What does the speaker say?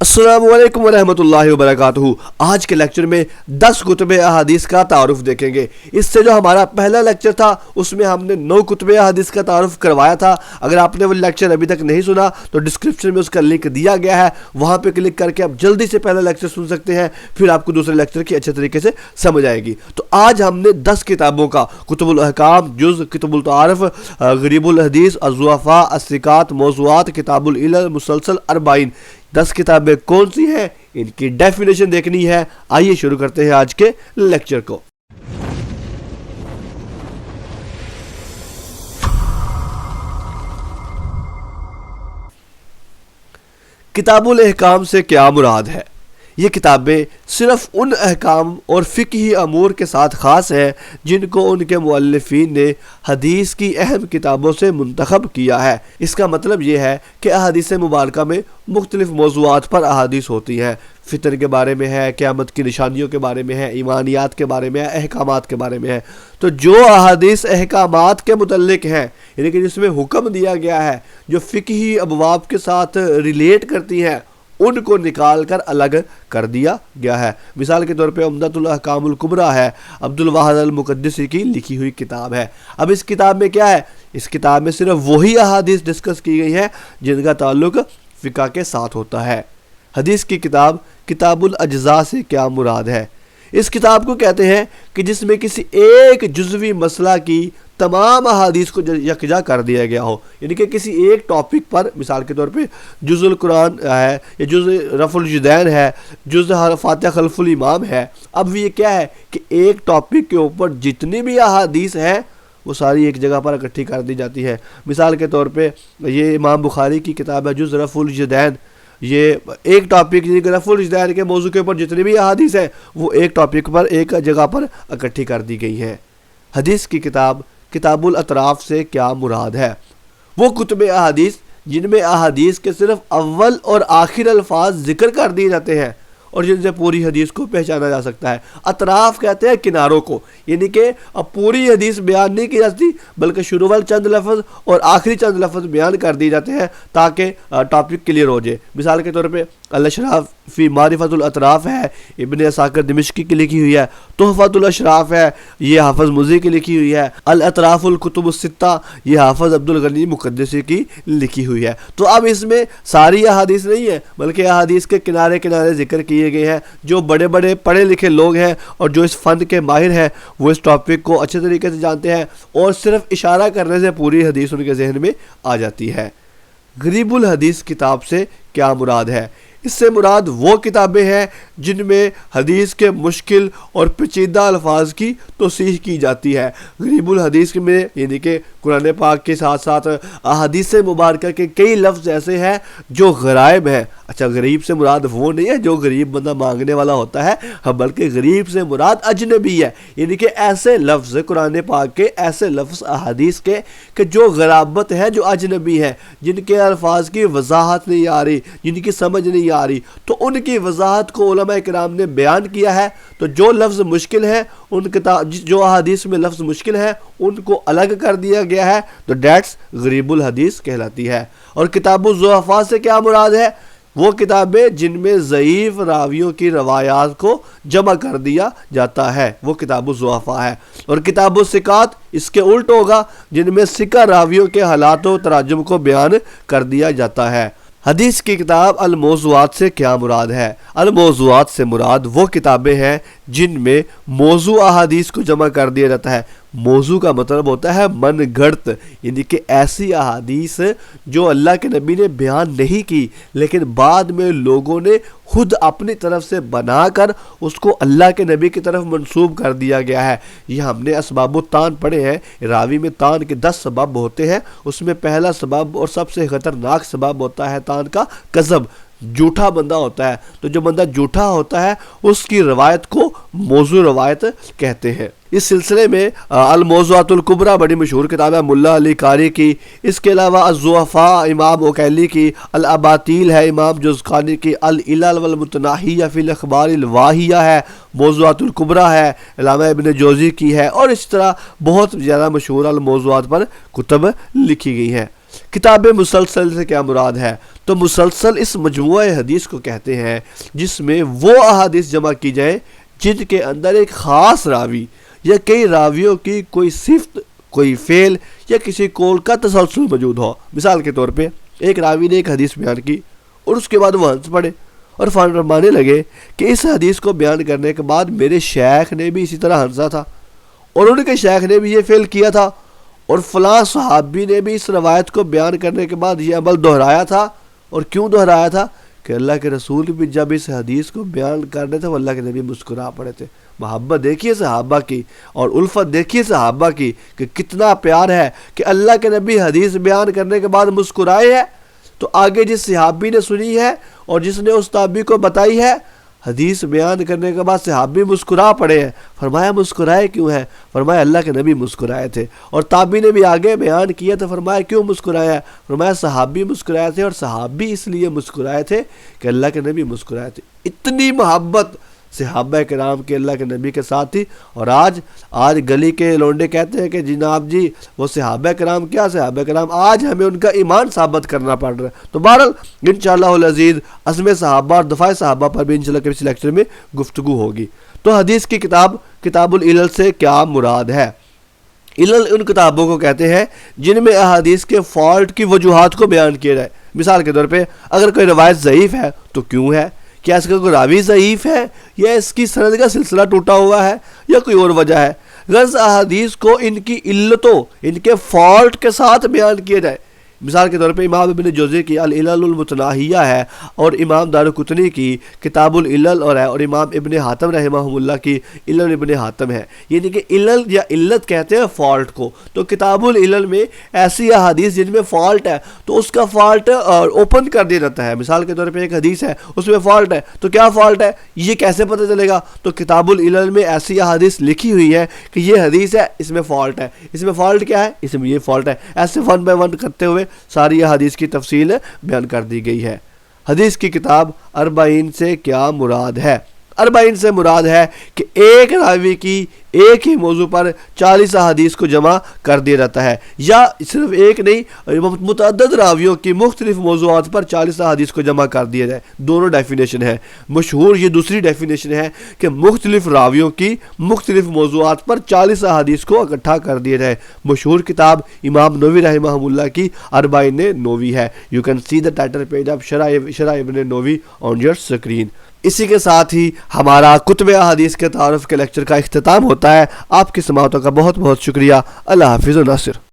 السلام علیکم ورحمۃ اللہ وبرکاتہ۔ آج کے لیکچر میں 10 کتب احادیث کا تعارف دیکھیں گے۔ اس سے جو ہمارا پہلا لیکچر تھا اس میں ہم نے 9 کتب احادیث کا تعارف کروایا تھا۔ اگر آپ نے وہ لیکچر ابھی تک نہیں سنا تو ڈسکرپشن میں اس کا لنک دیا گیا ہے، وہاں پہ کلک کر کے آپ جلدی سے پہلا لیکچر سن سکتے ہیں، پھر آپ کو دوسرے لیکچر کی اچھے طریقے سے سمجھ آئے گی۔ تو آج ہم نے 10 کتابوں کا کتب الاحکام، جز کتب التعارف، غریب الحدیث، الضعفاء، الثقات، موضوعات، کتاب العلل، مسلسل 40، 10 کتابیں کون سی ہیں، ان کی ڈیفینیشن دیکھنی ہے۔ آئیے شروع کرتے ہیں آج کے لیکچر کو۔ کتاب الاحکام سے کیا مراد ہے؟ یہ کتابیں صرف ان احکام اور فقہی امور کے ساتھ خاص ہیں جن کو ان کے مؤلفین نے حدیث کی اہم کتابوں سے منتخب کیا ہے۔ اس کا مطلب یہ ہے کہ احادیث مبارکہ میں مختلف موضوعات پر احادیث ہوتی ہیں۔ فطر کے بارے میں ہے، قیامت کی نشانیوں کے بارے میں ہے، ایمانیات کے بارے میں ہے، احکامات کے بارے میں ہے۔ تو جو احادیث احکامات کے متعلق ہیں، یعنی کہ جس میں حکم دیا گیا ہے، جو فقہی ابواب کے ساتھ ریلیٹ کرتی ہیں، ان کو نکال کر الگ کر دیا گیا ہے۔ مثال کے طور پہ عمدۃ الاحکام الکبریٰ ہے، عبد الواحد المقدسی کی لکھی ہوئی کتاب ہے۔ اب اس کتاب میں کیا ہے؟ اس کتاب میں صرف وہی احادیث ڈسکس کی گئی ہیں جن کا تعلق فقہ کے ساتھ ہوتا ہے۔ حدیث کی کتاب کتاب الاجزاء سے کیا مراد ہے؟ اس کتاب کو کہتے ہیں کہ جس میں کسی ایک جزوی مسئلہ کی تمام احادیث کو یکجا کر دیا گیا ہو، یعنی کہ کسی ایک ٹاپک پر، مثال کے طور پہ جز القرآن ہے، یا جز رفع الیدین ہے، جز فاتحہ خلف الامام ہے۔ اب یہ کیا ہے کہ ایک ٹاپک کے اوپر جتنی بھی احادیث ہیں وہ ساری ایک جگہ پر اکٹھی کر دی جاتی ہے۔ مثال کے طور پہ یہ امام بخاری کی کتاب ہے جز رفع الیدین، یہ ایک ٹاپک یعنی کہ رفع الیدین کے موضوع کے اوپر جتنی بھی احادیث ہیں وہ ایک ٹاپک پر، ایک جگہ پر اکٹھی کر دی گئی ہیں۔ حدیث کی کتاب کتاب الاطراف سے کیا مراد ہے؟ وہ کتب احادیث جن میں احادیث کے صرف اول اور آخر الفاظ ذکر کر دیے جاتے ہیں اور جن سے پوری حدیث کو پہچانا جا سکتا ہے۔ اطراف کہتے ہیں کناروں کو، یعنی کہ اب پوری حدیث بیان نہیں کی جاتی بلکہ شروع والے چند لفظ اور آخری چند لفظ بیان کر دیے جاتے ہیں تاکہ ٹاپک کلیئر ہو جائے۔ مثال کے طور پہ الاشراف فی معرفت الاطراف ہے، ابن عساکر دمشقی کی لکھی ہوئی ہے۔ تحفۃ الاشراف ہے، یہ حافظ مزی کی لکھی ہوئی ہے۔ الاطراف الکتب الستہ، یہ حافظ عبد الغنی مقدسی کی لکھی ہوئی ہے۔ تو اب اس میں ساری احادیث نہیں ہے بلکہ احادیث کے کنارے کنارے ذکر کیے گئے ہیں۔ جو بڑے بڑے پڑھے لکھے لوگ ہیں اور جو اس فن کے ماہر ہیں وہ اس ٹاپک کو اچھے طریقے سے جانتے ہیں اور صرف اشارہ کرنے سے پوری حدیث ان کے ذہن میں آ جاتی ہے۔ غریب الحدیث کتاب سے کیا مراد ہے؟ اس سے مراد وہ کتابیں ہیں جن میں حدیث کے مشکل اور پیچیدہ الفاظ کی توضیح کی جاتی ہے۔ غریب الحدیث میں یعنی کہ قرآن پاک کے ساتھ ساتھ احادیث مبارکہ کے کئی لفظ ایسے ہیں جو غرائب ہیں۔ اچھا، غریب سے مراد وہ نہیں ہے جو غریب بندہ مانگنے والا ہوتا ہے، بلکہ غریب سے مراد اجنبی ہے، یعنی کہ ایسے لفظ قرآن پاک کے، ایسے لفظ احادیث کے کہ جو غرابت ہے، جو اجنبی ہے، جن کے الفاظ کی وضاحت نہیں آ رہی، جن کی سمجھ نہیں آ رہی، تو ان کی وضاحت کو علماء کرام نے بیان کیا ہے۔ تو جو لفظ مشکل ہے، جو احادیث میں لفظ مشکل ہے ان کو الگ کر دیا گیا ہے، تو دیٹس غریب الحدیث کہلاتی ہے۔ اور کتاب الضعفاء سے کیا مراد ہے؟ وہ کتابیں جن میں ضعیف راویوں کی روایات کو جمع کر دیا جاتا ہے، وہ کتاب الضعفاء ہے۔ اور کتاب الثقات اس کے الٹ ہوگا، جن میں ثقہ راویوں کے حالات و تراجم کو بیان کر دیا جاتا ہے۔ حدیث کی کتاب الموضوعات سے کیا مراد ہے؟ الموضوعات سے مراد وہ کتابیں ہیں جن میں موضوع احادیث کو جمع کر دیا جاتا ہے۔ موضوع کا مطلب ہوتا ہے من گھڑت، یعنی کہ ایسی احادیث جو اللہ کے نبی نے بیان نہیں کی لیکن بعد میں لوگوں نے خود اپنی طرف سے بنا کر اس کو اللہ کے نبی کی طرف منسوب کر دیا گیا ہے۔ یہ ہم نے اسباب الطعن پڑھے ہیں، راوی میں طعن کے 10 سبب ہوتے ہیں، اس میں پہلا سبب اور سب سے خطرناک سبب ہوتا ہے طعن کا کذب، جھوٹا بندہ ہوتا ہے۔ تو جو بندہ جھوٹا ہوتا ہے اس کی روایت کو موضوع روایت کہتے ہیں۔ اس سلسلے میں الموضوعات الکبریٰ بڑی مشہور کتاب ہے ملا علی قاری کی، اس کے علاوہ الضعفاء امام اوکیلی کی، الاباطیل ہے امام جزخانی کی، العلل والمتناہیہ فی الاخبار الواہیہ ہے، موضوعات الکبریٰ ہے علامہ ابن جوزی کی ہے، اور اس طرح بہت زیادہ مشہور الموضوعات پر کتب لکھی گئی ہیں۔ کتاب مسلسل سے کیا مراد ہے؟ تو مسلسل اس مجموعہ حدیث کو کہتے ہیں جس میں وہ احادیث جمع کی جائیں جن کے اندر ایک خاص راوی یا کئی راویوں کی کوئی صفت، کوئی فعل یا کسی قول کا تسلسل موجود ہو۔ مثال کے طور پہ ایک راوی نے ایک حدیث بیان کی اور اس کے بعد وہ ہنس پڑے اور فرمانے لگے کہ اس حدیث کو بیان کرنے کے بعد میرے شیخ نے بھی اسی طرح ہنسا تھا اور ان کے شیخ نے بھی یہ فعل کیا تھا اور فلاں صحابی نے بھی اس روایت کو بیان کرنے کے بعد یہ عمل دہرایا تھا۔ اور کیوں دہرایا تھا؟ کہ اللہ کے رسول بھی جب اس حدیث کو بیان کر رہے تھے وہ اللہ کے نبی مسکرا پڑے تھے۔ محبت دیکھیے صحابہ کی اور الفت دیکھیے صحابہ کی کہ کتنا پیار ہے کہ اللہ کے نبی حدیث بیان کرنے کے بعد مسکرائے ہیں۔ تو آگے جس صحابی نے سنی ہے اور جس نے اس تابعی کو بتائی ہے، حدیث بیان کرنے کے بعد صحابی مسکرا پڑے ہیں۔ فرمایا مسکرائے کیوں ہے؟ فرمایا اللہ کے نبی مسکرائے تھے۔ اور تابعی نے بھی آگے بیان کیا تو فرمایا کیوں مسکرایا؟ فرمایا صحابی مسکرائے تھے اور صحابی اس لیے مسکرائے تھے کہ اللہ کے نبی مسکرائے تھے۔ اتنی محبت صحابہ کرام کے اللہ کے نبی کے ساتھ تھی۔ اور آج گلی کے لونڈے کہتے ہیں کہ جناب جی وہ صحابہ کرام کیا صحابہ کرام، آج ہمیں ان کا ایمان ثابت کرنا پڑ رہا ہے۔ تو بہرحال انشاءاللہ العزیز عزم صحابہ اور دفاع صحابہ پر بھی انشاءاللہ کسی لیکچر میں گفتگو ہوگی۔ تو حدیث کی کتاب العلل سے کیا مراد ہے؟ علل ان کتابوں کو کہتے ہیں جن میں احادیث کے فالٹ کی وجوہات کو بیان کیا جائے۔ مثال کے طور پہ اگر کوئی روایت ضعیف ہے تو کیوں ہے؟ کیا اس کا کوئی راوی ضعیف ہے یا اس کی سند کا سلسلہ ٹوٹا ہوا ہے یا کوئی اور وجہ ہے؟ غرض احادیث کو ان کی علتوں، ان کے فالٹ کے ساتھ بیان کیا جائے۔ مثال کے طور پہ امام ابن جوزی کی العلل المتناہیہ ہے اور امام دارقطنی کی کتاب العلل اور امام ابن حاتم رحمہ اللہ کی علل ابن حاتم ہے۔ یعنی کہ علل یا علت کہتے ہیں فالٹ کو۔ تو کتاب العلل میں ایسی احادیث جن میں فالٹ ہے تو اس کا فالٹ اوپن کر دیا جاتا ہے۔ مثال کے طور پہ ایک حدیث ہے اس میں فالٹ ہے تو کیا فالٹ ہے یہ کیسے پتہ چلے گا؟ تو کتاب العلل میں ایسی احادیث لکھی ہوئی ہے کہ یہ حدیث ہے، اس میں فالٹ ہے، اس میں فالٹ کیا ہے، اس میں یہ فالٹ ہے۔ ایسے ون بائی ون کرتے ہوئے ساری حدیث کی تفصیل بیان کر دی گئی ہے۔ حدیث کی کتاب اربعین سے کیا مراد ہے؟ اربعین سے مراد ہے کہ ایک راوی کی ایک ہی موضوع پر 40 احادیث کو جمع کر دیا جاتا ہے، یا صرف ایک نہیں متعدد راویوں کی مختلف موضوعات پر 40 احادیث کو جمع کر دیا جائے۔ دونوں ڈیفینیشن ہے۔ مشہور یہ دوسری ڈیفینیشن ہے کہ مختلف راویوں کی مختلف موضوعات پر 40 احادیث کو اکٹھا کر دیا جائے۔ مشہور کتاب امام نووی رحمہ اللہ کی اربعین نووی ہے۔ You can see the title page of شرح ابن نووی آن یور اسکرین۔ اسی کے ساتھ ہی ہمارا کتب احادیث کے تعارف کے لیکچر کا اختتام ہوتا ہے۔ آپ کی سماعتوں کا بہت بہت شکریہ۔ اللہ حافظ و ناصر۔